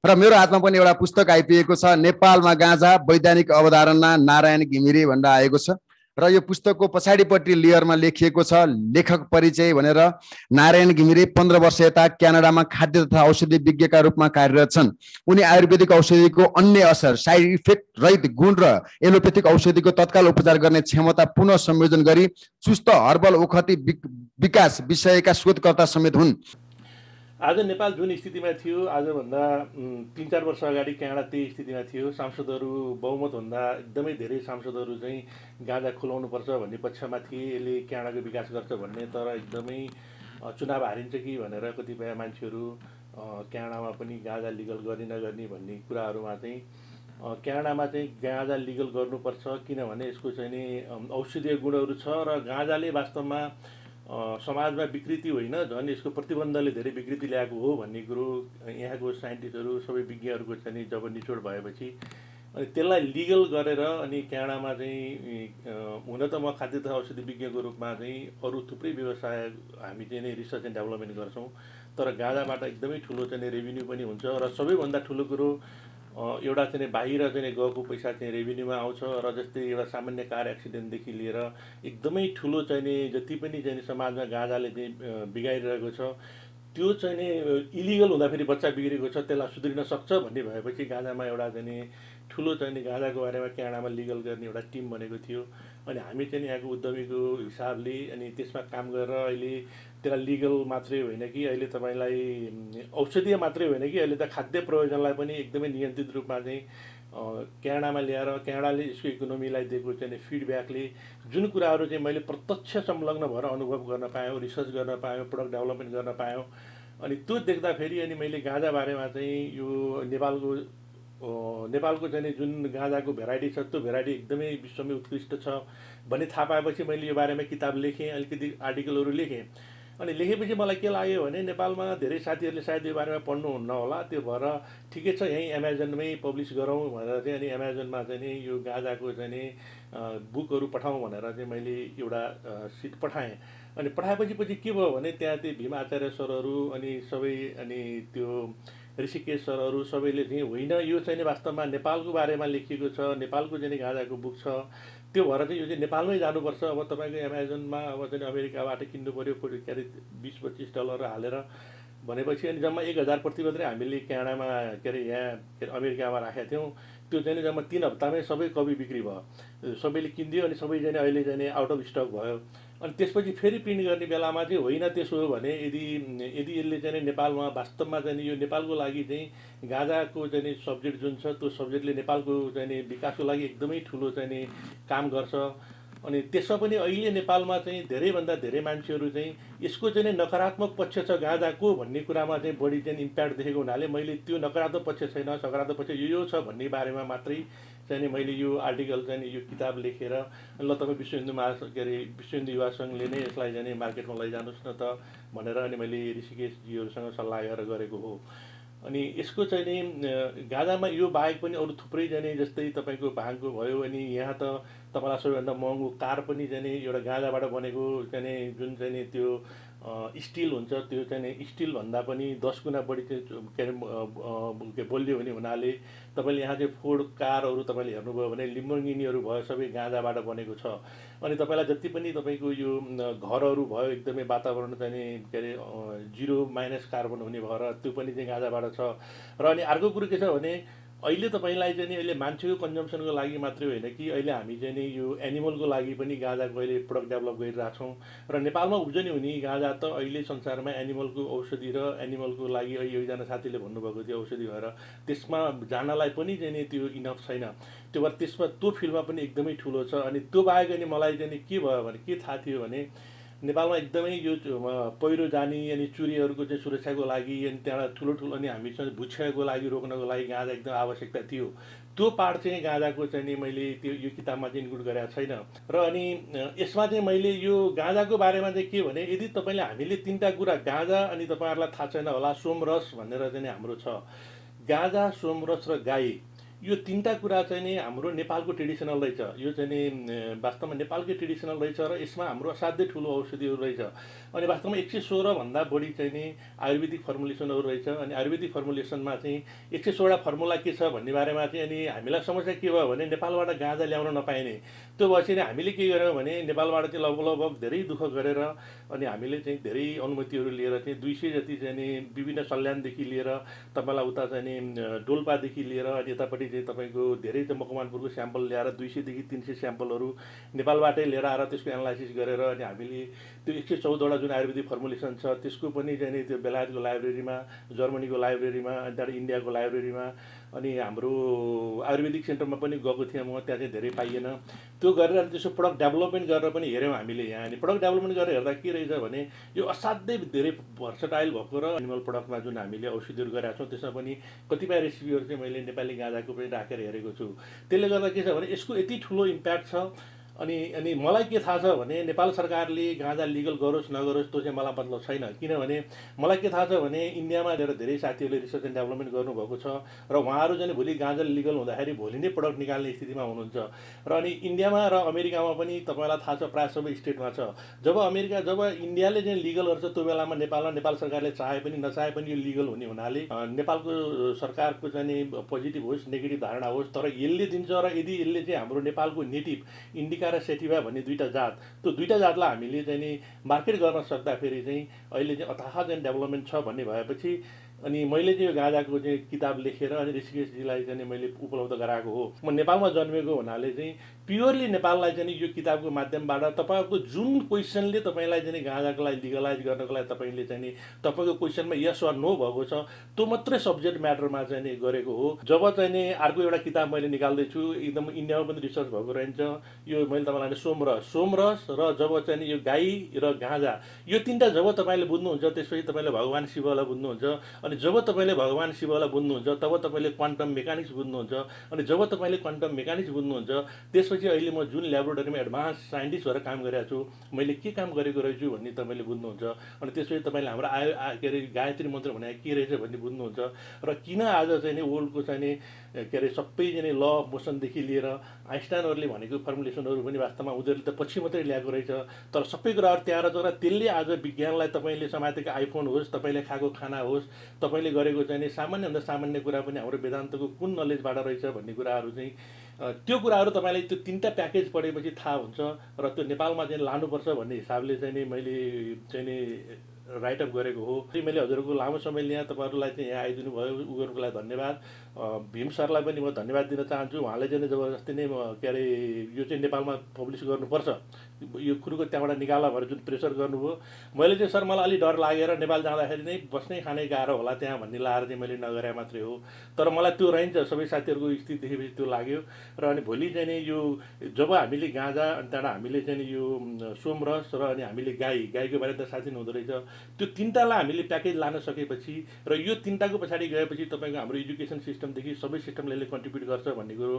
र मेरो हातमा पनि एउटा पुस्तक आइपुगेको छ, नेपालमा गाँजा वैधानिक अवधारणा, नारायण घिमिरे भनेर आएको छ। र यो पुस्तकको पछाडिपट्टि लेयरमा लेखिएको छ लेखक परिचय भनेर। नारायण घिमिरे 15 वर्ष यता क्यानाडामा खाद्य तथा औषधि विज्ञका रूपमा कार्यरत छन्। उनी आयुर्वेदिक औषधिको अन्य असर, साइड इफेक्ट रहित गुण र एलोपेथिक औषधिको तत्काल उपचार गर्ने क्षमता पुनः संयोजन गरी चुस्त हर्बल औषधि विकास विषयका शोधकर्ता समेत हुन्। आज नेपाल जुन स्थितिमा थियो, आजभन्दा 3-4 वर्ष अगाडि क्यानाडा त्यही स्थितिमा थियो। सांसदहरू बहुमतभन्दा एकदमै धेरै सांसदहरू चाहिँ गाँजा खुलाउनुपर्छ भन्ने पक्षमा थिए, यसले क्यानाडाको विकास गर्छ भन्ने। तर एकदमै चुनाव हारिन्छ कि भनेर कतिपय मान्छेहरू क्यानाडामा पनि गाँजा लिगल गर्ने नगर्ने भन्ने कुराहरूमा चाहिँ क्यानाडामा चाहिँ गाँजा लिगल गर्नुपर्छ, किनभने यसको चाहिँ नि औषधीय गुणहरू छ र गाँजाले वास्तवमा समाजमा विकृति होइन, झन् यसको प्रतिबन्धले धेरै विकृति ल्याएको हो भन्ने कुरो यहाँको साइन्टिस्टहरू सबै विज्ञहरूको चाहिँ नि जब निचोड भएपछि अनि त्यसलाई लिगल गरेर अनि क्यानाडामा चाहिँ हुन त म खाद्य तथा औषधि विज्ञको रूपमा चाहिँ अरू थुप्रै व्यवसाय हामी चाहिँ नै रिसर्च एन्ड डेभलपमेन्ट गर्छौँ। तर गाँजाबाट एकदमै ठुलो चाहिँ रेभिन्यू पनि हुन्छ र सबैभन्दा ठुलो कुरो एउटा चाहिँ बाहिर चाहिँ गएको पैसा चाहिँ रेभिन्यूमा आउँछ। र जस्तै एउटा सामान्य कार एक्सिडेन्टदेखि लिएर एकदमै ठुलो चाहिँ जति पनि चाहिँ समाजमा गाँजाले चाहिँ बिगाइरहेको छ, त्यो चाहिँ नि इलिगल हुँदाखेरि बच्चा बिग्रेको छ, त्यसलाई सुध्रिन सक्छ भन्ने भएपछि गाँजामा एउटा चाहिँ ठुलो चाहिँ गाँजाको बारेमा क्यानाडामा लिगल गर्ने एउटा टिम बनेको थियो। अनि हामी चाहिँ यहाँको उद्यमीको हिसाबले अनि त्यसमा काम गरेर अहिले त्यसलाई लिगल मात्रै होइन कि अहिले तपाईँलाई औषधीय मात्रै होइन कि अहिले त खाद्य प्रयोजनलाई पनि एकदमै नियन्त्रित रूपमा चाहिँ क्यानाडामा ल्याएर क्यानाडाले यसको इकोनोमीलाई दिएको चाहिँ फिडब्याकले जुन कुराहरू चाहिँ मैले प्रत्यक्ष संलग्न भएर अनुभव गर्न पाएँ, रिसर्च गर्न पाएँ, प्रडक्ट डेभलपमेन्ट गर्न पाएँ। अनि त्यो देख्दाखेरि अनि मैले गाँजा बारेमा चाहिँ यो नेपालको चाहिँ जुन गाँजाको भेराइटी छ त्यो भेराइटी एकदमै विश्वमै उत्कृष्ट छ भन्ने थाहा पाएपछि मैले यो बारेमा किताब लेखेँ, अलिकति आर्टिकलहरू लेखेँ। अनि लेखेपछि मलाई के लाग्यो भने नेपालमा धेरै साथीहरूले सायद यो बारेमा पढ्नुहुन्न होला, त्यो भएर ठिकै छ यहीँ एमाजोनमै पब्लिस गरौँ भनेर चाहिँ अनि एमाजोनमा चाहिँ नि यो गाँजाको चाहिँ नि बुकहरू पठाउँ भनेर चाहिँ मैले एउटा सिट पठाएँ। अनि पठाएपछि पछि के भयो भने त्यहाँ त्यो भीम आचार्य सरहरू अनि सबै अनि त्यो ऋषिकेश सरहरू सबैले चाहिँ होइन यो चाहिँ वास्तवमा नेपालको बारेमा लेखिएको छ, नेपालको चाहिँ गाँजाको बुक छ, त्यो भएर चाहिँ यो चाहिँ नेपालमै जानुपर्छ। अब तपाईँको एमाजोनमा अब चाहिँ अमेरिकाबाट किन्नु पऱ्यो के अरे $20-25 हालेर भनेपछि अनि जम्मा 1000 प्रति मात्रै हामीले क्यानाडामा के अरे यहाँ के अरे अमेरिकामा राखेका थियौँ। त्यो चाहिँ जम्मा 3 हप्तामै सबै कपी बिक्री भयो, सबैले किनिदियो। अनि सबै चाहिँ अहिले चाहिँ आउट अफ स्टक भयो। अनि त्यसपछि फेरि प्रिन्ट गर्ने बेलामा चाहिँ होइन त्यसो हो भने यदि यसले चाहिँ नेपालमा वास्तवमा चाहिँ यो नेपालको लागि चाहिँ गाँजाको चाहिँ सब्जेक्ट जुन छ त्यो सब्जेक्टले नेपालको चाहिँ विकासको लागि एकदमै ठुलो चाहिँ काम गर्छ। अनि त्यसमा पनि अहिले नेपालमा चाहिँ धेरैभन्दा धेरै मान्छेहरू चाहिँ यसको चाहिँ नकारात्मक पक्ष छ गाँजाको भन्ने कुरामा चाहिँ बढी चाहिँ इम्प्याक्ट देखेको हुनाले मैले त्यो नकारात्मक पक्ष छैन, सकारात्मक पक्ष यो छ भन्ने बारेमा मात्रै चाहिँ मैले यो आर्टिकल चाहिँ यो किताब लेखेर ल तपाईँ विश्व हिन्दू के अरे विश्व हिन्दू युवा सङ्घले नै यसलाई चाहिँ मार्केटमा लैजानुहोस् न त भनेर अनि मैले ऋषिकेशजीहरूसँग सल्लाह गरेर गरेको हो। अनि यसको चाहिँ नि गाँजामा यो बाहेक पनि अरू थुप्रै चाहिँ जस्तै तपाईँको भाङको भयो। अनि यहाँ त तपाईँलाई सबैभन्दा महँगो कार पनि चाहिँ एउटा गाँजाबाट बनेको चाहिँ जुन चाहिँ त्यो स्टिल हुन्छ, त्यो चाहिँ स्टिलभन्दा पनि 10 गुणा बढी चाहिँ के अरे बलियो हुने हुनाले तपाईँले यहाँ चाहिँ फोर्ड कारहरू तपाईँले हेर्नुभयो भने लिम्बोर्गिनीहरू भयो सबै गाँजाबाट बनेको छ। अनि तपाईँलाई जति पनि तपाईँको यो घरहरू भयो एकदमै वातावरण चाहिँ के अरे 0- कार्बन हुने भएर त्यो पनि चाहिँ गाँजाबाट छ। र अनि अर्को कुरो के छ भने अहिले तपाईँलाई चाहिँ अहिले मान्छेको कन्जम्सनको लागि मात्रै होइन कि अहिले हामी चाहिँ नि यो एनिमलको लागि पनि गाँजाको अहिले प्रडक्ट डेभलप गरिरहेको छौँ। र नेपालमा उब्जनी हुने गाँजा त अहिले संसारमा एनिमलको औषधि र एनिमलको लागि एकजना साथीले भन्नुभएको थियो औषधि भएर त्यसमा जानलाई पनि चाहिँ नि त्यो इनफ छैन। त्यो भएर त्यसमा त्यो फिल्डमा पनि एकदमै ठुलो छ। अनि त्यो बाहेक अनि मलाई चाहिँ के भयो भने के थाहा थियो भने नेपालमा एकदमै यो पहिरो जाने अनि चुरीहरूको चाहिँ सुरक्षाको लागि अनि त्यहाँबाट ठुलो ठुलो अनि हामीसँग भुक्षयको लागि रोक्नको लागि गाँजा एकदम आवश्यकता थियो। त्यो पार्ट चाहिँ गाँजाको चाहिँ नि मैले त्यो यो किताबमा चाहिँ इन्क्लुड गरेको छैन। र अनि यसमा चाहिँ मैले यो गाँजाको बारेमा चाहिँ के भने यदि तपाईँले हामीले 3टा कुरा गाँजा अनि तपाईँहरूलाई थाहा छैन होला सोमरस भनेर चाहिँ हाम्रो छ। गाँजा, सोमरस र गाई यो तीनटा कुरा चाहिँ नि हाम्रो नेपालको ट्रेडिसनल रहेछ। यो चाहिँ नि वास्तवमा नेपालकै ट्रेडिसनल रहेछ र यसमा हाम्रो असाध्यै ठुलो औषधिहरू रहेछ। अनि वास्तवमा 116 भन्दा बढी चाहिँ नि आयुर्वेदिक फर्मुलेसनहरू रहेछ। अनि आयुर्वेदिक फर्मुलेसनमा चाहिँ 116 फर्मुला के छ भन्ने बारेमा चाहिँ अनि हामीलाई समस्या के भयो भने नेपालबाट गाँजा ल्याउन नपाइने। त्यो भएपछि हामीले के गर्यौँ भने नेपालबाट चाहिँ लगभग धेरै दुःख गरेर अनि हामीले चाहिँ धेरै अनुमतिहरू लिएर चाहिँ 200 जति चाहिँ नि विभिन्न सल्यानदेखि लिएर तपाईँलाई उता चाहिँ नि डोल्पादेखि लिएर अनि यतापट्टि चाहिँ तपाईँको धेरै चाहिँ मकवानपुरको स्याम्पल ल्याएर 200 देखि 300 स्याम्पलहरू नेपालबाटै लिएर आएर त्यसको एनालाइसिस गरेर अनि हामीले त्यो 114वटा जुन आयुर्वेदिक फर्मुलेसन छ त्यसको पनि चाहिँ नि त्यो बेलायतको लाइब्रेरीमा, जर्मनीको लाइब्रेरीमा, अनि त्यहाँबाट इन्डियाको लाइब्रेरीमा अनि हाम्रो आयुर्वेदिक सेन्टरमा पनि गएको थिएँ म। त्यहाँ चाहिँ धेरै पाइएन। त्यो गरेर अनि त्यसको प्रडक्ट डेभलपमेन्ट गरेर पनि हेऱ्यौँ हामीले यहाँ। अनि प्रडक्ट डेभलपमेन्ट गरेर हेर्दा के रहेछ भने यो असाध्यै धेरै भर्सटाइल भएको र एनिमल प्रडक्टमा जुन हामीले औषधिहरू गरेका छौँ त्यसमा पनि कतिपय रेसिपीहरू चाहिँ मैले नेपाली गाँजाको पनि राखेर हेरेको छु। त्यसले गर्दा के छ भने यसको यति ठुलो इम्प्याक्ट छ। अनि मलाई के थाहा छ भने नेपाल सरकारले गाँजा लिगल गरोस् नगरोस् त्यो चाहिँ मलाई मतलब छैन। किनभने मलाई के थाहा छ भने इन्डियामा धेरै साथीहरूले रिसर्च एन्ड डेभलपमेन्ट गर्नुभएको छ र उहाँहरू चाहिँ भोलि गाँजा लिगल हुँदाखेरि भोलि नै प्रडक्ट निकाल्ने स्थितिमा हुनुहुन्छ। र अनि इन्डियामा र अमेरिकामा पनि तपाईँलाई थाहा छ प्रायः सबै स्टेटमा छ। जब इन्डियाले चाहिँ लिगल गर्छ त्यो बेलामा नेपाल सरकारले चाहे पनि नचाहे पनि यो लिगल हुने हुनाले नेपालको सरकारको चाहिँ पोजिटिभ होस् नेगेटिभ धारणा होस् तर यसले दिन्छ। र यदि यसले चाहिँ हाम्रो नेपालको नेटिभ इन्डिका र सेटिभा भन्ने दुईवटा जात, त्यो दुईवटा जातलाई हामीले चाहिँ नि मार्केट गर्न सक्दाखेरि चाहिँ अहिले चाहिँ अथाह चाहिँ डेभलपमेन्ट छ भन्ने भएपछि अनि मैले चाहिँ यो गाँजाको चाहिँ किताब लेखेर अनि ऋषिकेशजीलाई चाहिँ मैले उपलब्ध गराएको हो। म नेपालमा जन्मेको हुनाले चाहिँ प्योरली नेपाललाई चाहिँ यो किताबको माध्यमबाट तपाईँको जुन क्वेसनले तपाईँलाई चाहिँ गाँजाको लागि लिगलाइज गर्नको लागि तपाईँले चाहिँ नि तपाईँको क्वेसनमा यस वा नो भएको छ त्यो मात्रै सब्जेक्ट म्याटरमा चाहिँ नि गरेको हो। जब चाहिँ नि अर्को एउटा किताब मैले निकाल्दैछु एकदम इन्डियामा पनि रिसर्च भएको रहन्छ। यो मैले तपाईँलाई सोमरस र जब चाहिँ नि यो गाई र गाँजा यो तिनवटा जब तपाईँले बुझ्नुहुन्छ त्यसपछि तपाईँले भगवान् शिवलाई बुझ्नुहुन्छ। अनि जब तपाईँले भगवान् शिवलाई बुझ्नुहुन्छ तब तपाईँले क्वान्टम मेकानिक्स बुझ्नुहुन्छ। अनि जब तपाईँले क्वान्टम मेकानिक्स बुझ्नुहुन्छ त्यसपछि अहिले म जुन ल्याबोरेटरीमा एडभान्स साइन्टिस्ट भएर काम गरेको छु मैले के काम गरेको रहेछु भन्ने तपाईँले बुझ्नुहुन्छ। अनि त्यसपछि तपाईँले हाम्रो के अरे गायत्री मन्त्र भनेको के रहेछ भन्ने बुझ्नुहुन्छ। र किन आज चाहिँ नि वर्ल्डको चाहिँ नि के अरे सबै चाहिँ ल अफ मोसनदेखि लिएर आइन्स्टाइनहरूले भनेको फर्मुलेसनहरू पनि वास्तवमा उनीहरूले त पछि मात्रै ल्याएको रहेछ। तर सबै कुराहरू त्यहाँ रहेछ र त्यसले आज विज्ञानलाई तपाईँले समातेको आइफोन होस्, तपाईँले खाएको खाना होस्, तपाईँले गरेको चाहिँ नि सामान्यभन्दा सामान्य कुरा पनि हाम्रो वेदान्तको कुन नलेजबाट रहेछ भन्ने कुराहरू चाहिँ त्यो कुराहरू तपाईँले त्यो तिनवटा प्याकेज पढेपछि थाहा हुन्छ। र त्यो नेपालमा चाहिँ लानुपर्छ भन्ने हिसाबले चाहिँ नि मैले चाहिँ नि राइटअप गरेको हो। मैले हजुरको लामो समय लिएँ, तपाईँहरूलाई चाहिँ यहाँ आइदिनु भयो उ गर्नुको लागि धन्यवाद। भीम सरलाई पनि म धन्यवाद दिन चाहन्छु। उहाँले चाहिँ जबरजस्ती नै के अरे यो चाहिँ नेपालमा पब्लिस गर्नुपर्छ यो कुरोको त्यहाँबाट निकाला भनेर जुन प्रेसर गर्नुभयो। मैले चाहिँ सर मलाई अलिक डर लागेर नेपाल जाँदाखेरि नै बस्नै खानै गाह्रो होला त्यहाँ भन्ने लाएर चाहिँ मैले नगरे मात्रै हो। तर मलाई त्यो रहन्छ सबै साथीहरूको स्थिति देखेपछि त्यो लाग्यो। र अनि भोलि चाहिँ नि यो जब हामीले गाँजा अनि त्यहाँबाट हामीले चाहिँ नि यो सोमरस र अनि हामीले गाईको बारे त साँच्चै हुँदो रहेछ त्यो तिनवटालाई हामीले प्याकेज लान सकेपछि र यो तिनवटाको पछाडि गएपछि तपाईँको हाम्रो एजुकेसन सिस्टमदेखि सबै सिस्टमले यसले कन्ट्रिब्युट गर्छ भन्ने कुरो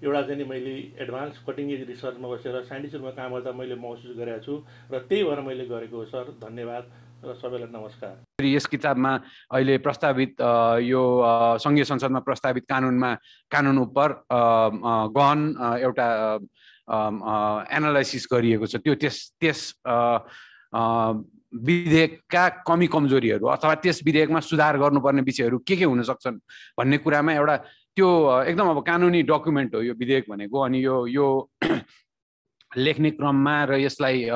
एउटा चाहिँ नि मैले एडभान्स कटिङ एज रिसर्चमा बसेर साइन्टिस्टहरूमा काम गर्दा मैले महसुस गरेको छु र त्यही भएर मैले गरेको हो। सर धन्यवाद र सबैलाई नमस्कार। यस किताबमा अहिले प्रस्तावित यो सङ्घीय संसदमा प्रस्तावित कानुन उप गहन एउटा एनालाइसिस गरिएको छ। त्यो त्यस विधेयकका कमी कमजोरीहरू अथवा त्यस विधेयकमा सुधार गर्नुपर्ने विषयहरू के हुन सक्छन् भन्ने कुरामा एउटा त्यो एकदम अब कानुनी डकुमेन्ट हो यो विधेयक भनेको। अनि यो लेख्ने क्रममा र यसलाई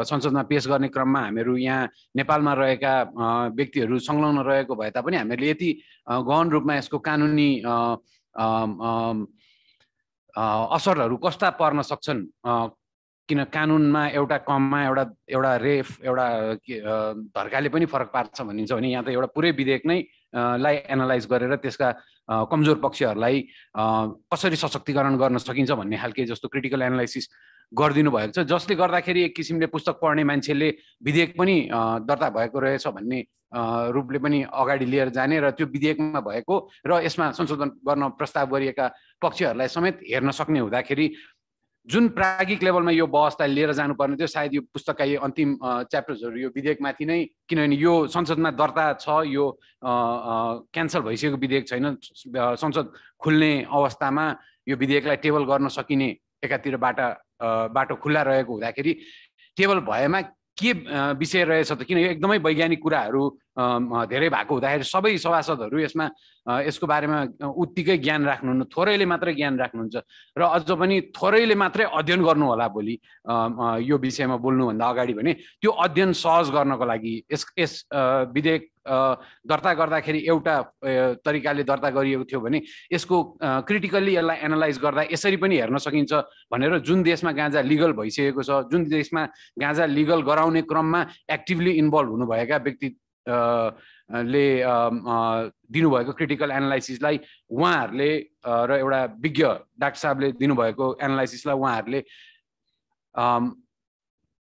संसदमा पेश गर्ने क्रममा हामीहरू यहाँ नेपालमा रहेका व्यक्तिहरू संलग्न रहेको भए तापनि हामीहरूले यति गहन रूपमा यसको कानुनी असरहरू कस्ता पर्न सक्छन्, किन कानुनमा एउटा कममा एउटा रेफ एउटा धर्काले पनि फरक पार्छ भनिन्छ भने यहाँ त एउटा पुरै विधेयक नै लाई एनालाइज गरेर त्यसका कमजोर पक्षहरूलाई कसरी सशक्तिकरण गर्न सकिन्छ भन्ने खालके जस्तो क्रिटिकल एनालाइसिस गरिदिनु भएको छ, जसले गर्दाखेरि एक किसिमले पुस्तक पढ्ने मान्छेले विधेयक पनि दर्ता भएको रहेछ भन्ने रूपले पनि अगाडि लिएर जाने र त्यो विधेयकमा भएको र यसमा संशोधन गर्न प्रस्ताव गरिएका पक्षहरूलाई समेत हेर्न सक्ने हुँदाखेरि जुन प्राज्ञिक लेभलमा यो बहसलाई लिएर जानुपर्ने थियो सायद यो पुस्तकका यो अन्तिम च्याप्टर्सहरू यो विधेयकमाथि नै, किनभने यो संसदमा दर्ता छ, यो क्यान्सल भइसकेको विधेयक छैन, संसद खुल्ने अवस्थामा यो विधेयकलाई टेबल गर्न सकिने एकातिरबाट बाटो खुल्ला रहेको हुँदाखेरि टेबल भएमा के विषय रहेछ त, किन यो एकदमै वैज्ञानिक कुराहरू धेरै भएको हुँदाखेरि सबै सभासदहरू यसमा यसको बारेमा उत्तिकै ज्ञान राख्नुहुन्न, थोरैले मात्रै ज्ञान राख्नुहुन्छ र अझ पनि थोरैले मात्रै अध्ययन गर्नु होला भोलि यो विषयमा बोल्नुभन्दा अगाडि भने त्यो अध्ययन सहज गर्नको लागि यस विधेयक दर्ता गर्दाखेरि एउटा तरिकाले दर्ता गरिएको थियो भने यसको क्रिटिकल्ली यसलाई एनालाइज गर्दा यसरी पनि हेर्न सकिन्छ भनेर जुन देशमा गाँजा लिगल भइसकेको छ, जुन देशमा गाँजा लिगल गराउने क्रममा एक्टिभली इन्भल्भ हुनुभएका व्यक्ति ले दिनुभएको क्रिटिकल एनालाइसिसलाई उहाँहरूले र एउटा विज्ञ डाक्टर साहबले दिनुभएको एनालाइसिसलाई उहाँहरूले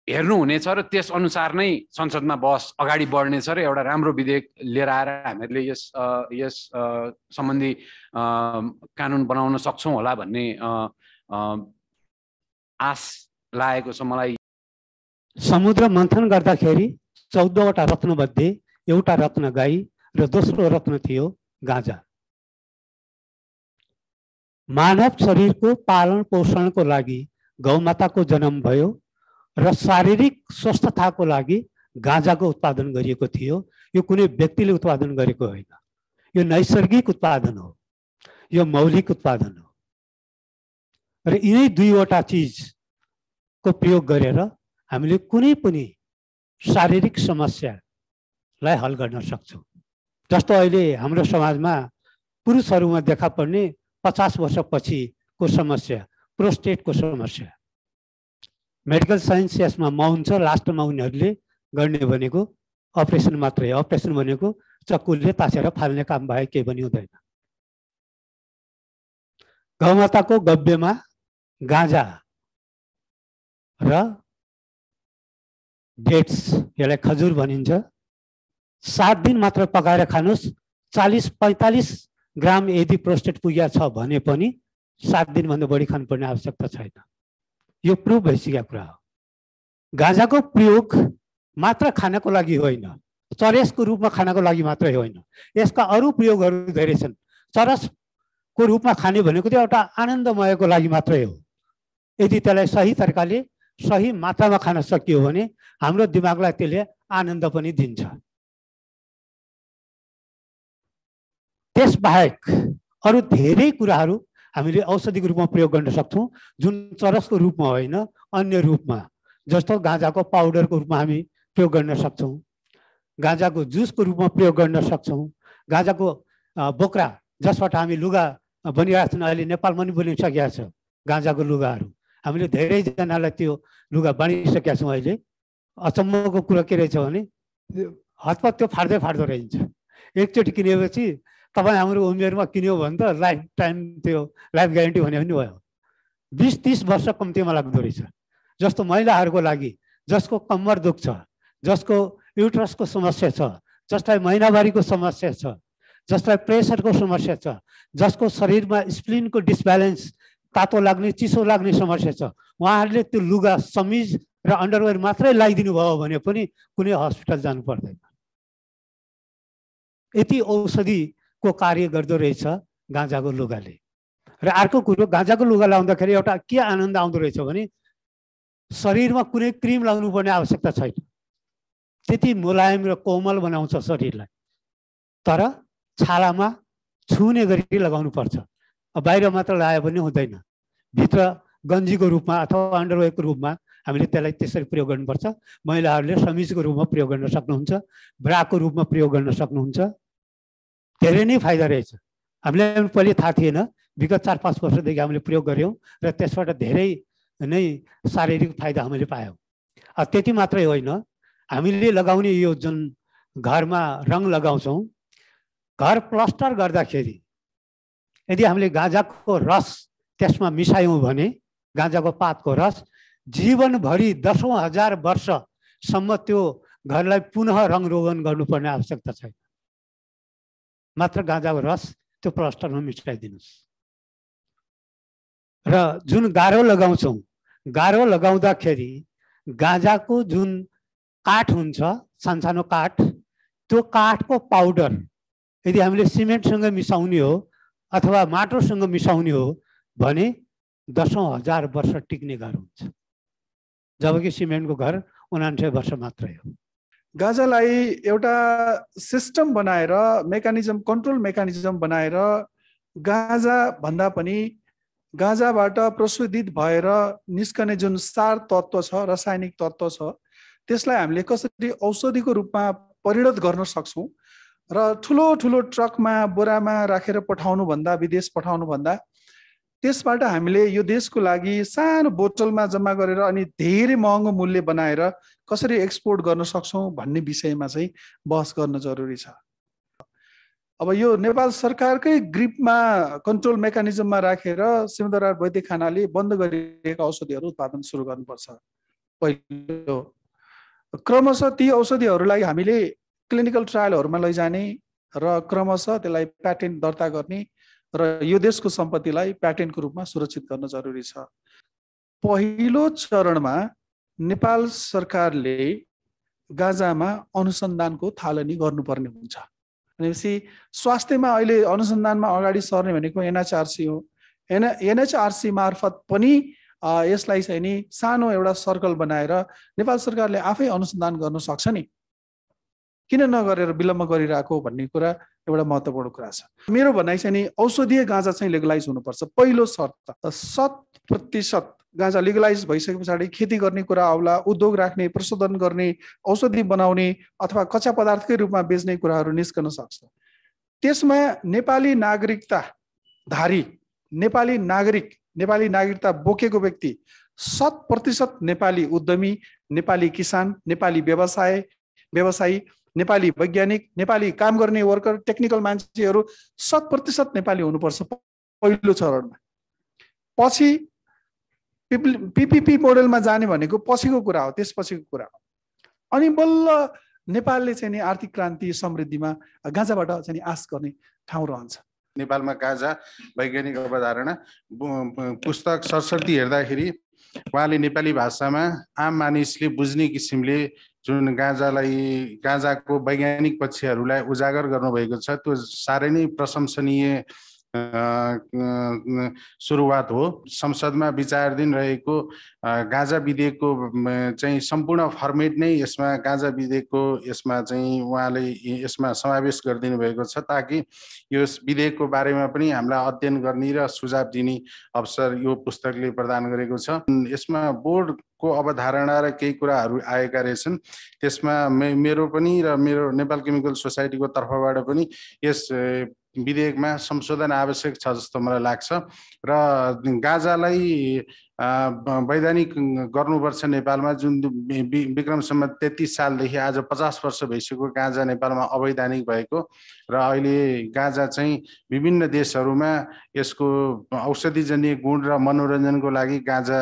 हेर्नुहुनेछ र त्यस अनुसार नै संसदमा बहस अगाडि बढ्नेछ र एउटा राम्रो विधेयक लिएर आएर हामीहरूले यस सम्बन्धी कानुन बनाउन सक्छौँ होला भन्ने आश लागेको छ मलाई। समुद्र मन्थन गर्दाखेरि 14वटा रत्नमध्ये एउटा रत्न गाई र दोस्रो रत्न थियो गाँजा। मानव शरीरको पालन पोषणको लागि गौमाताको जन्म भयो र शारीरिक स्वस्थताको लागि गाँजाको उत्पादन गरिएको थियो। यो कुनै व्यक्तिले उत्पादन गरेको होइन, यो नैसर्गिक उत्पादन हो, यो मौलिक उत्पादन हो र यिनै दुईवटा चिजको प्रयोग गरेर हामीले कुनै पनि शारीरिक समस्यालाई हल गर्न सक्छौँ। जस्तो अहिले हाम्रो समाजमा पुरुषहरूमा देखा पर्ने 50 वर्षपछिको समस्या प्रोस्टेटको समस्या, मेडिकल साइन्स यसमा मौन छ। लास्टमा उनीहरूले गर्ने भनेको अपरेसन मात्रै हो। अपरेसन भनेको चक्कुले ताछेर फाल्ने काम बाहेक केही पनि हुँदैन। गौमाताको गब्यमा गाँजा र डेट्स, यसलाई खजुर भनिन्छ, 7 दिन मात्र पकाएर खानुहोस्। 40-45 ग्राम यदि प्रोस्टेट पुगेको छ भने पनि 7 दिनभन्दा बढी खानुपर्ने आवश्यकता छैन। यो प्रुभ भइसकेको कुरा हो। गाँजाको प्रयोग मात्र खानको लागि होइन, चरसको रूपमा खानको लागि मात्रै होइन, यसका अरू प्रयोगहरू धेरै छन्। चरसको रूपमा खाने भनेको चाहिँ एउटा आनन्दमयको लागि मात्रै हो। यदि त्यसलाई सही तरिकाले सही मात्रामा खान सकियो भने हाम्रो दिमागलाई त्यसले आनन्द पनि दिन्छ। त्यसबाहेक अरू धेरै कुराहरू हामीले औषधिको रूपमा प्रयोग गर्न सक्छौँ, जुन चरसको रूपमा होइन, अन्य रूपमा। जस्तो गाँजाको पाउडरको रूपमा हामी प्रयोग गर्न सक्छौँ, गाँजाको जुसको रूपमा प्रयोग गर्न सक्छौँ, गाँजाको बोक्रा जसबाट हामी लुगा बनिरहेको छौँ, अहिले नेपालमा पनि बनिसकेका छ गाँजाको लुगाहरू। हामीले धेरैजनालाई त्यो लुगा बाँडिसकेका छौँ। अहिले अचम्मको कुरा के रहेछ भने हतपत त्यो फाट्दै रहन्छ। एकचोटि किनेपछि तपाईँ हाम्रो उमेरमा किन्यो भने त लाइफ टाइम त्यो लाइफ ग्यारेन्टी भने पनि भयो। 20-30 वर्ष कम्तीमा लाग्दो रहेछ। जस्तो महिलाहरूको लागि जसको कम्मर दुख्छ, जसको युट्रसको समस्या छ, जसलाई महिनावारीको समस्या छ, जसलाई प्रेसरको समस्या छ, जसको शरीरमा स्प्लिनको डिसब्यालेन्स, तातो लाग्ने चिसो लाग्ने समस्या छ, उहाँहरूले त्यो लुगा समिज र अन्डरवेयर मात्रै लगाइदिनु भयो भने पनि कुनै हस्पिटल जानु पर्दैन। यति औषधिको कार्य गर्दो रहेछ गाँजाको लुगाले। र अर्को कुरो, गाँजाको लुगा लाउँदाखेरि एउटा के आनन्द आउँदो रहेछ भने शरीरमा कुनै क्रिम लगाउनु पर्ने आवश्यकता छैन। त्यति मुलायम र कोमल बनाउँछ शरीरलाई। तर छालामा छुने गरी लगाउनु पर्छ। बाहिर मात्र लगाए पनि हुँदैन, भित्र गन्जीको रूपमा अथवा अन्डरवेयरको रूपमा हामीले त्यसलाई त्यसरी प्रयोग गर्नुपर्छ। महिलाहरूले समिजको रूपमा प्रयोग गर्न सक्नुहुन्छ, ब्राको रूपमा प्रयोग गर्न सक्नुहुन्छ। धेरै नै फाइदा रहेछ। हामीलाई पहिले थाहा थिएन, विगत 4-5 वर्षदेखि हामीले प्रयोग गऱ्यौँ र त्यसबाट धेरै नै शारीरिक फाइदा हामीले पायौँ। त्यति मात्रै होइन, हामीले लगाउने यो जुन घरमा रङ लगाउँछौँ, घर प्लास्टर गर्दाखेरि यदि हामीले गाँजाको रस त्यसमा मिसायौँ भने, गाँजाको पातको रस, जीवनभरि 10,000 वर्षसम्म त्यो घरलाई पुनः रङरोगन गर्नुपर्ने आवश्यकता छैन। मात्र गाँजाको रस त्यो प्लास्टरमा मिसाइदिनुहोस् र जुन गारो लगाउँछौँ, गारो लगाउँदाखेरि गाँजाको जुन काठ हुन्छ, सानसानो काठ, त्यो काठको पाउडर यदि हामीले सिमेन्टसँग मिसाउने हो अथवा माटोसँग मिसाउने हो भने 10,000 वर्ष टिक्ने घर हुन्छ, जबकि सिमेन्टको घर 99 वर्ष मात्रै हो। गाँजालाई एउटा सिस्टम बनाएर, मेकानिजम, कन्ट्रोल मेकानिजम बनाएर गाँजा भन्दा पनि गाँजाबाट प्रशोधित भएर निस्कने जुन सार तत्त्व छ, रासायनिक तत्त्व छ, त्यसलाई हामीले कसरी औषधिको रूपमा परिणत गर्न सक्छौँ र ठुलो ठुलो ट्रकमा बोरामा राखेर पठाउनु भन्दा, विदेश पठाउनु भन्दा त्यसबाट हामीले यो देशको लागि सानो बोतलमा जम्मा गरेर अनि धेरै महँगो मूल्य बनाएर कसरी एक्सपोर्ट गर्न सक्छौँ भन्ने विषयमा चाहिँ बहस गर्न जरुरी छ। अब यो नेपाल सरकारकै ग्रिपमा कन्ट्रोल मेकानिजममा राखेर सिमदरबार वैद्यखानाले बन्द गरिएका औषधिहरू उत्पादन सुरु गर्नुपर्छ। पहिलो क्रमशः ती औषधिहरूलाई हामीले क्लिनिकल ट्रायलहरूमा लैजाने र क्रमशः त्यसलाई प्याटेन्ट दर्ता गर्ने र यो देशको सम्पत्तिलाई प्याटेन्टको रूपमा सुरक्षित गर्न जरुरी छ। पहिलो चरणमा नेपाल सरकारले गाँजामा अनुसन्धानको थालनी गर्नुपर्ने हुन्छ। भनेपछि स्वास्थ्यमा अहिले अनुसन्धानमा अगाडि सर्ने भनेको एनएचआरसी हो। एनएचआरसी मार्फत पनि यसलाई चाहिँ नि सानो एउटा सर्कल बनाएर नेपाल सरकारले आफै अनुसन्धान गर्न सक्छ नि, किन नगरेर विलम्ब गरिरहेको भन्ने कुरा एउटा महत्त्वपूर्ण कुरा छ। मेरो भनाइ चाहिँ नि औषधीय गाँजा चाहिँ लिगलाइज हुनुपर्छ। पहिलो शर्त 100% गाँजा लिगलाइज भइसके पछाडि खेती गर्ने कुरा आउला, उद्योग राख्ने, प्रशोधन गर्ने, औषधि बनाउने अथवा कच्चा पदार्थकै रूपमा बेच्ने कुराहरू निस्कन सक्छ। त्यसमा नेपाली नागरिकताधारी, नेपाली नागरिकता बोकेको व्यक्ति 100% नेपाली उद्यमी, नेपाली किसान, नेपाली व्यवसायी, नेपाली वैज्ञानिक, नेपाली काम गर्ने वर्कर, टेक्निकल मान्छेहरू 100% नेपाली हुनुपर्छ पहिलो चरणमा। पछि पीपीपी मोडेलमा जाने भनेको पछिको कुरा हो, त्यसपछिको कुरा हो। अनि बल्ल नेपालले चाहिँ नि आर्थिक क्रान्ति समृद्धिमा गाँजाबाट चाहिँ आश गर्ने ठाउँ रहन्छ। नेपालमा गाँजा वैज्ञानिक अवधारणा पुस्तक सरस्वती हेर्दाखेरि उहाँले नेपाली भाषामा आम मानिसले बुझ्ने किसिमले जुन गाँजाको वैज्ञानिक पक्षहरूलाई उजागर गर्नुभएको छ, त्यो साह्रै नै प्रशंसनीय सुरुवात हो। संसदमा विचाराधीन रहेको गाँजा विधेयकको चाहिँ सम्पूर्ण फर्मेट नै यसमा गाँजा विधेयकको यसमा चाहिँ उहाँले यसमा समावेश गरिदिनु भएको छ, ताकि यो विधेयकको बारेमा पनि हामीलाई अध्ययन गर्ने र सुझाव दिने अवसर यो पुस्तकले प्रदान गरेको छ। यसमा बोर्डको अवधारणा र केही कुराहरू आएका रहेछन्। त्यसमा मेरो पनि र मेरो नेपाल केमिकल सोसाइटीको तर्फबाट पनि यस विधेयकमा संशोधन आवश्यक छ जस्तो मलाई लाग्छ र गाँजालाई वैधानिक गर्नुपर्छ। नेपालमा जुन विक्रमसम्म 33 सालदेखि आज 50 वर्ष भइसक्यो गाँजा नेपालमा अवैधानिक भएको र अहिले गाँजा चाहिँ विभिन्न देशहरूमा यसको औषधिजन्य गुण र मनोरञ्जनको लागि गाँजा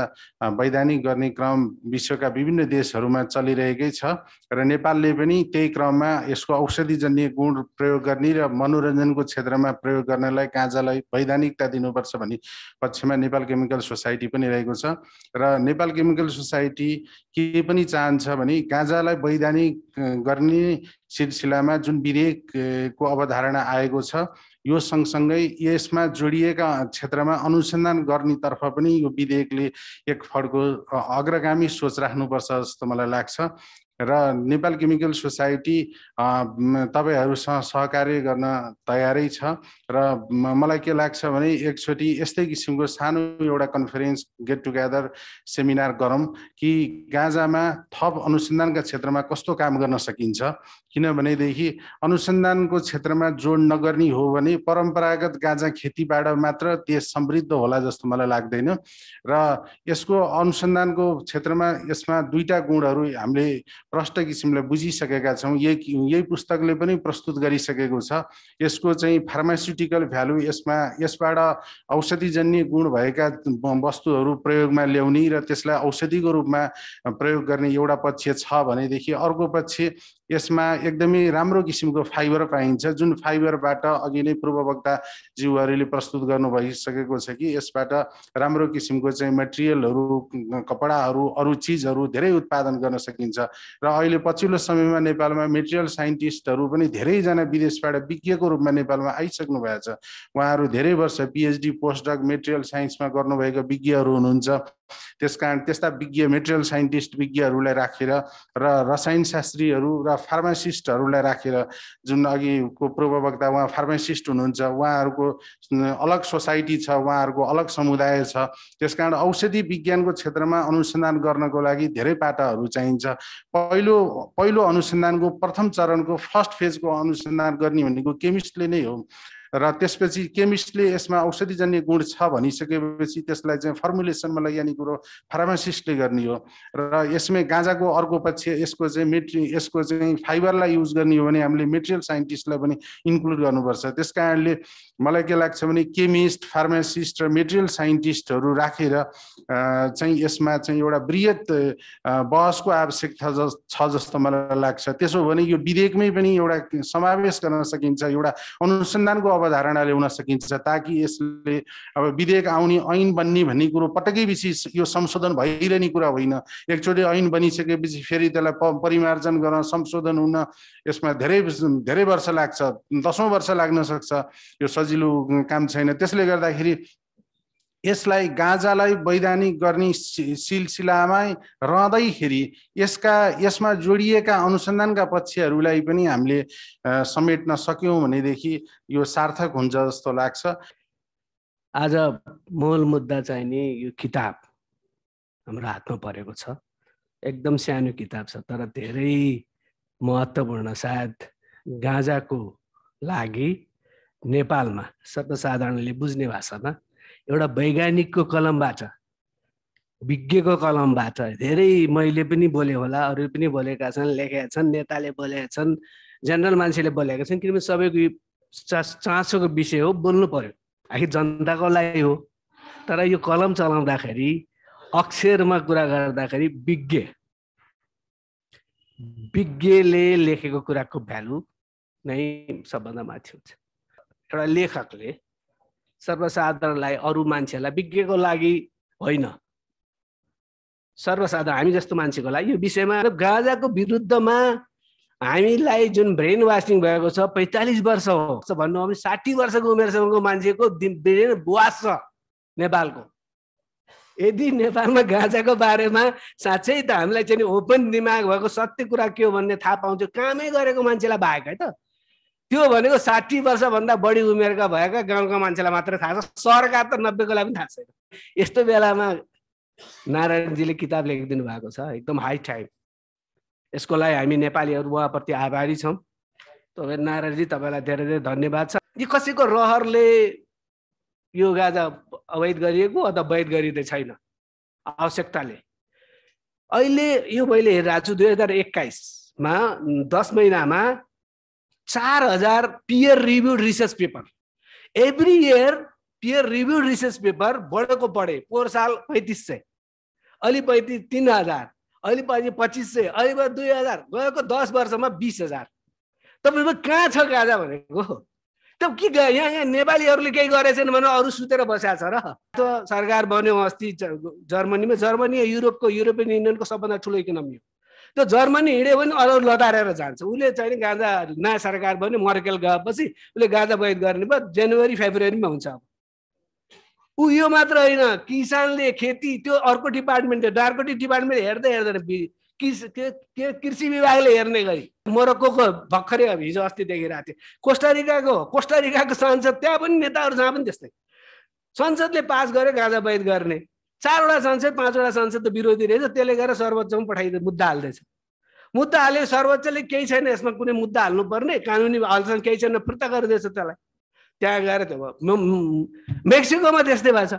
वैधानिक गर्ने क्रम विश्वका विभिन्न देशहरूमा चलिरहेकै छ र नेपालले पनि त्यही क्रममा यसको औषधिजन्य गुण प्रयोग गर्ने र मनोरञ्जनको क्षेत्रमा प्रयोग गर्नलाई गाँजालाई वैधानिकता दिनुपर्छ भन्ने पक्षमा नेपाल केमिकल सोसाइटी पनि रहेको छ र नेपाल केमिकल सोसाइटी के पनि चाहन्छ भने गाँजालाई वैधानिक गर्ने सिलसिलामा जुन विधेयकको अवधारणा आएको छ यो सँगसँगै यसमा जोडिएका क्षेत्रमा अनुसन्धान गर्नेतर्फ पनि यो विधेयकले एक फड्को अग्रगामी सोच राख्नुपर्छ जस्तो मलाई लाग्छ र नेपाल केमिकल सोसाइटी तपाईहरुसँग सहकार्य गर्न तयारै छ र मलाई के लाग्छ भने एकचोटि यस्तै किसिमको सानो एउटा कन्फरेन्स गेट टुगेदर सेमिनार गरौँ कि गाँजामा थप अनुसन्धानका क्षेत्रमा कस्तो काम गर्न सकिन्छ, किनभनेदेखि अनुसन्धानको क्षेत्रमा जोड नगर्ने हो भने परम्परागत गाँजा खेतीबाट मात्र देश समृद्ध होला जस्तो मलाई लाग्दैन र यसको अनुसन्धानको क्षेत्रमा यसमा दुईटा गुणहरू हामीले प्रष्ट किसिमले बुझिसकेका छौँ। यही पुस्तकले पनि प्रस्तुत गरिसकेको छ। यसको चाहिँ फार्मास्युटिकल भ्यालु, यसबाट औषधिजन्य गुण भएका वस्तुहरू प्रयोगमा ल्याउने र त्यसलाई औषधिको रूपमा प्रयोग गर्ने एउटा पक्ष छ भनेदेखि अर्को पक्ष यसमा एकदमै राम्रो किसिमको फाइबर पाइन्छ, जुन फाइबरबाट अघि नै पूर्ववक्ता ज्यूहरूले प्रस्तुत गर्नु भइसकेको छ कि यसबाट राम्रो किसिमको चाहिँ मटेरियलहरू, कपडाहरू, अरू चिजहरू धेरै उत्पादन गर्न सकिन्छ। र अहिले पछिल्लो समयमा नेपालमा मेटेरियल साइन्टिस्टहरू पनि धेरैजना विदेशबाट विज्ञको रूपमा नेपालमा आइसक्नु भएको छ। उहाँहरू धेरै वर्ष PhD पोस्टडक मेटेरियल साइन्समा गर्नुभएका विज्ञहरू हुनुहुन्छ। त्यसकारण त्यस्ता विज्ञ मेटेरियल साइन्टिस्ट विज्ञहरूलाई राखेर र रसायन शास्त्रीहरू र फार्मासिस्टहरूलाई राखेर, जुन अघिको पूर्ववक्ता उहाँ फार्मासिस्ट हुनुहुन्छ, उहाँहरूको अलग सोसाइटी छ, उहाँहरूको अलग समुदाय छ। त्यसकारण औषधि विज्ञानको क्षेत्रमा अनुसन्धान गर्नको लागि धेरै पाटाहरू चाहिन्छ। पहिलो अनुसन्धानको प्रथम चरणको फर्स्ट फेजको अनुसन्धान गर्ने भनेको केमिस्टले नै हो र त्यसपछि केमिस्टले यसमा औषधिजन्य गुण छ भनिसकेपछि त्यसलाई चाहिँ फर्मुलेसनमा लैजाने कुरो फार्मासिस्टले गर्ने हो। र यसमै गाँजाको अर्को पक्ष यसको चाहिँ फाइबरलाई युज गर्ने हो भने हामीले मेटेरियल साइन्टिस्टलाई पनि इन्क्लुड गर्नुपर्छ। त्यस कारणले मलाई के लाग्छ भने केमिस्ट, फार्मासिस्ट र मेटेरियल साइन्टिस्टहरू राखेर चाहिँ यसमा चाहिँ एउटा बृहत बहसको आवश्यकता छ जस्तो मलाई लाग्छ। त्यसो भने यो विधेयकमै पनि एउटा समावेश गर्न सकिन्छ, एउटा अनुसन्धानको अवधारणा ल्याउन सकिन्छ, ताकि यसले अब विधेयक आउने ऐन बन्ने भन्ने कुरो पटकै पछि यो संशोधन भइरहने कुरा होइन। एकचोटि ऐन बनिसकेपछि फेरि त्यसलाई परिमार्जन गर्न, संशोधन हुन यसमा धेरै वर्ष लाग्छ, 10औं वर्ष लाग्न सक्छ। यो सजिलो काम छैन। त्यसले गर्दाखेरि यसलाई गाँजालाई वैधानिक गर्ने सिलसिलामा रहँदैखेरि यसमा जोडिएका अनुसन्धानका पक्षहरूलाई पनि हामीले समेट्न सक्यौँ भनेदेखि यो सार्थक हुन्छ जस्तो लाग्छ। आज मूल मुद्दा चाहिँ नि यो किताब हाम्रो हातमा परेको छ। एकदम सानो किताब छ तर धेरै महत्त्वपूर्ण। सायद गाँजाको लागि नेपालमा सर्वसाधारणले बुझ्ने भाषामा एउटा वैज्ञानिकको कलमबाट, विज्ञको कलमबाट धेरै मैले पनि बोले होला, अरू पनि बोलेका छन्, लेखेका छन्, नेताले बोलेका छन्, जनरल मान्छेले बोलेका छन्। किनभने सबैको चासोको विषय हो, बोल्नु पर्यो, आखिर जनताको लागि हो। तर यो कलम चलाउँदाखेरि, अक्षरमा कुरा गर्दाखेरि विज्ञले लेखेको कुराको भ्यालु नै सबभन्दा माथि हुन्छ। एउटा लेखकले सर्वसाधारणलाई, अरू मान्छेलाई, विज्ञको लागि होइन, सर्वसाधारण हामी जस्तो मान्छेको लागि यो विषयमा गाँजाको विरुद्धमा हामीलाई जुन ब्रेन वासिङ भएको छ 45 वर्ष हो भन्नु हो भने 60 वर्षको उमेरसम्मको मान्छेको ब्रेन वास छ नेपालको। यदि नेपालमा गाँजाको बारेमा साँच्चै त हामीलाई चाहिँ ओपन दिमाग भएको सत्य कुरा के हो भन्ने थाहा पाउँथ्यो, कामै गरेको मान्छेलाई बाहेक है त। त्यो भनेको 60 वर्षभन्दा बढी उमेरका भएका गाउँका मान्छेलाई मात्र थाहा छ, सहरका त 90 को लागि पनि थाहा छैन। यस्तो बेलामा नारायणजीले किताब लेखिदिनु भएको छ, एकदम हाई टाइम। यसको लागि हामी नेपालीहरू उहाँप्रति आभारी छौँ। तपाईँ नारायणजी, तपाईँलाई धेरै धेरै धन्यवाद छ। यो कसैको रहरले यो गाँजा अवैध गरिएको अथवा वैध गरिँदै छैन, आवश्यकताले। अहिले यो मैले हेरिरहेको छु 2021 मा 10 महिनामा 4000 peer reviewed research paper, every year peer reviewed research paper बढेको बढे। पोहोर साल 3500, अलि 3000, अलि 2500, अलि 2000, गएको 10 वर्षमा 20000। तपाईको कहाँ छ गाँजा भनेको? त के यहाँ नेपालीहरूले केही गरेछन् भने अरू सुतेर बसेको छ र? सरकार बन्यो अस्ति जर्मनीमा, जर्मनी युरोपको, युरोपियन युनियनको सबभन्दा ठुलो इकोनोमी हो। त्यो जर्मनी हिँड्यो भने अरू लतारेर जान्छ। उसले चाहिँ गाँजा, नयाँ सरकार बन्यो, मर्केल गएपछि उसले गाँजा वैध गर्ने भयो, जनवरी फेब्रुअरीमा हुन्छ। अब ऊ यो मात्र होइन, किसानले खेती, त्यो अर्को डिपार्टमेन्ट, डार्कोटी डिपार्टमेन्ट हेर्दै हेर्दैन, कृषि विभागले हेर्ने गरी। मोरक्कोको भर्खरै हिजो अस्ति देखिरहेको थिएँ, कोस्टारिकाको संसद, त्यहाँ पनि नेताहरू जहाँ पनि त्यस्तै। संसदले पास गर्यो गाँजा वैध गर्ने, 4 वटा संसद, 5 वटा संसद त विरोधी रहेछ, त्यसले गरेर सर्वोच्चमा पठाइदियो, मुद्दा हाल्दैछ। मुद्दा हाल्यो, सर्वोच्चले केही छैन यसमा कुनै मुद्दा हाल्नुपर्ने, कानुनी हालसँग केही छैन, फिर्ता गरिदिएछ त्यसलाई। त्यहाँ गएर त्यो मेक्सिकोमा त्यस्तै भएको छ।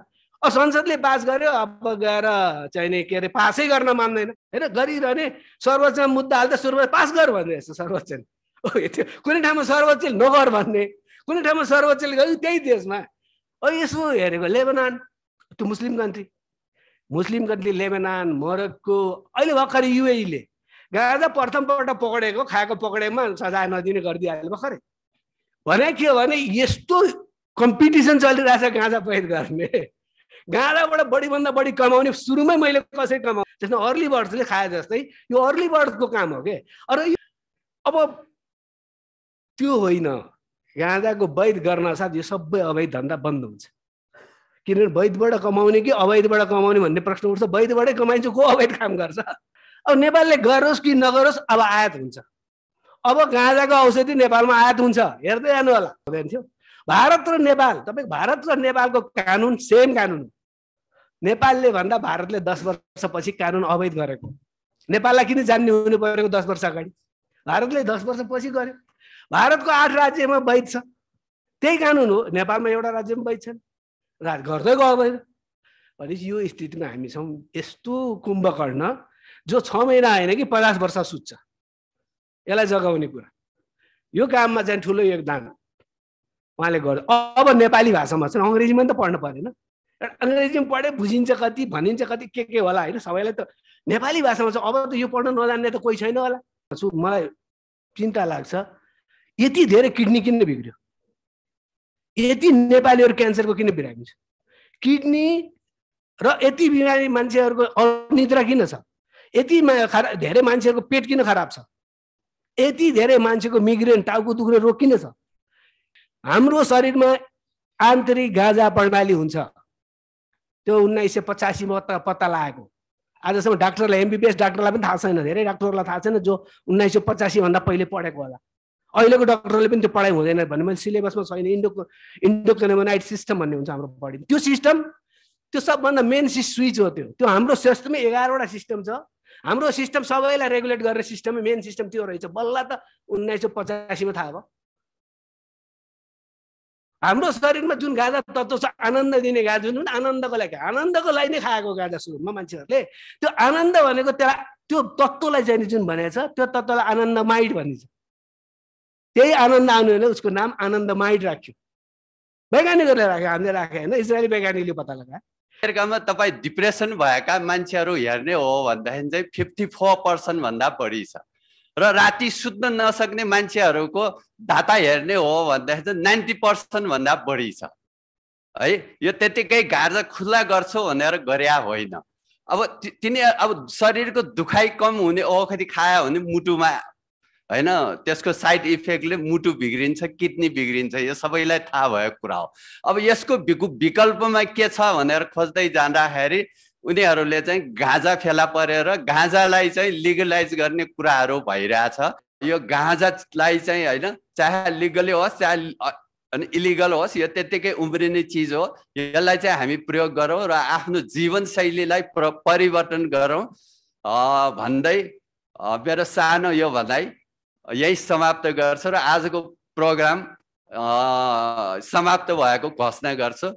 संसदले पास गर्यो, अब गएर चाहिने के अरे पासै गर्न मान्दैन होइन, गरिरहने सर्वोच्चमा मुद्दा हाल्दा सर्वोच्च पास गर भन्ने जस्तो सर्वोच्चले। कुनै ठाउँमा सर्वोच्चले नगर भन्ने, कुनै ठाउँमा सर्वोच्चले गर्यो त्यही देशमा। यसो हेरेको लेबनान, त्यो मुस्लिम कन्ट्री लेबनान, मोरक्को, अहिले भर्खरै युएईले गाजा प्रथमपल्ट पक्रेको खाएको पक्रेमा सजाय नदिने गरिदिइहाल्यो भर्खरै। भने के हो भने यस्तो कम्पिटिसन चलिरहेछ गाजा पैदा गर्ने, गाजाबाट बढीभन्दा बढी कमाउने। सुरुमै मैले कसरी कमाउने त्यसमा अर्ली बर्ड्सले खाए जस्तै यो अर्ली बर्ड्सको काम हो के। अब त्यो होइन, गाजाको वैध गर्न साथ यो सबै अवैध धन्दा बन्द हुन्छ। किनभने वैधबाट कमाउने कि अवैधबाट कमाउने भन्ने प्रश्न उठ्छ। वैधबाटै कमाइन्छ, को अवैध काम गर्छ? अब नेपालले गरोस् कि नगरोस् अब आयात हुन्छ। अब गाँजाको औषधि नेपालमा आयात हुन्छ, हेर्दै जानु होला। हुँदैन थियो भारत र नेपाल, तपाईँ भारत र नेपालको कानुन सेम कानुन हो। नेपालले भन्दा भारतले 10 वर्षपछि कानुन अवैध गरेको, नेपाललाई किन जान्ने हुनु परेको 10 वर्ष अगाडि? भारतले 10 वर्षपछि गर्यो। भारतको 8 राज्यमा वैध छ, त्यही कानुन हो। नेपालमा एउटा राज्यमा वैध छैन, गर्दै गयो अवैध। भनेपछि यो स्थितिमा हामी छौँ। यस्तो कुम्भकर्ण जो 6 महिना होइन कि 50 वर्ष सुत्छ, यसलाई जगाउने कुरा, यो काममा चाहिँ ठुलो योगदान उहाँले गर्छ। अब नेपाली भाषामा चाहिँ अङ्ग्रेजीमा त पढ्नु परेन, अङ्ग्रेजीमा पढे बुझिन्छ कति, भनिन्छ कति, के होला होइन। सबैलाई त नेपाली भाषामा चाहिँ अब त यो पढ्न नजान्ने त कोही छैन होला। मलाई चिन्ता लाग्छ, यति धेरै किडनी किन बिग्रियो, यति नेपालीहरू क्यान्सरको किन बिरामी छ, किडनी र यति बिमारी मान्छेहरूको अनिद्रा किन छ, यति धेरै मान्छेहरूको पेट किन खराब छ, यति धेरै मान्छेको मिग्रेन टाउको दुख्ने रोग किन छ? हाम्रो शरीरमा आन्तरिक गाजा प्रणाली हुन्छ, त्यो 1985 मा पत्ता लागेको। आजसम्म डाक्टरलाई, एमबिबिएस डाक्टरलाई पनि थाहा छैन, धेरै डाक्टरलाई थाहा छैन जो 1985 भन्दा पहिले पढेको होला। अहिलेको डाक्टरले पनि त्यो पढाइ हुँदैन भन्ने मैले सिलेबसमा छैन। इन्डोक्रिनोमाइड सिस्टम भन्ने हुन्छ हाम्रो बडी, त्यो सिस्टम त्यो सबभन्दा मेन स्विच हो। त्यो हाम्रो सिस्टममै 11वटा सिस्टम छ। हाम्रो सिस्टम सबैलाई रेगुलेट गर्ने सिस्टम, मेन सिस्टम त्यो रहेछ। बल्ल त 1985 मा थाहा भयो। हाम्रो शरीरमा जुन गाजा तत्त्व छ, आनन्द दिने गाजा, जुन आनन्दको लागि नै खाएको गाजा सुरुमा मान्छेहरूले, त्यो आनन्द भनेको त्यो तत्त्वलाई चाहिँ जुन भनेको छ, त्यो तत्त्वलाई आनन्दमाइड भनिन्छ। त्यही आनन्द आउनु भने उसको नाम आनन्दमाइड राख्यो, वैज्ञानिकहरूले राख्यो, हामीले राख्यो होइन, इजरायली वैज्ञानिकले पत्ता लगाए। अमेरिकामा तपाईँ डिप्रेसन भएका मान्छेहरू हेर्ने हो भन्दाखेरि चाहिँ 54% भन्दा बढी छ, र राति सुत्न नसक्ने मान्छेहरूको डाटा हेर्ने हो भन्दाखेरि चाहिँ 90% भन्दा बढी छ है। यो त्यतिकै गाजा खुल्ला गर्छु भनेर गर्या होइन। अब अब शरीरको दुखाइ कम हुने औषधि खायो भने मुटुमा होइन, त्यसको साइड इफेक्टले मुटु बिग्रिन्छ, किडनी बिग्रिन्छ, यो सबैलाई थाहा भएको कुरा हो। अब यसको विकल्पमा के छ भनेर खोज्दै जाँदाखेरि उनीहरूले चाहिँ गाँजा फेला परेर गाँजालाई चाहिँ लिगलाइज गर्ने कुराहरू भइरहेछ। यो गाँजालाई चाहिँ होइन, चाहे लिगली होस् चाहे अनि इलिगल होस्, यो त्यत्तिकै उम्रिने चिज हो। यसलाई चाहिँ हामी प्रयोग गरौँ र आफ्नो जीवनशैलीलाई परिवर्तन गरौँ भन्दै मेरो सानो यो भनाइ यही समाप्त गर्छु र आजको प्रोग्राम समाप्त भएको घोषणा गर्छु।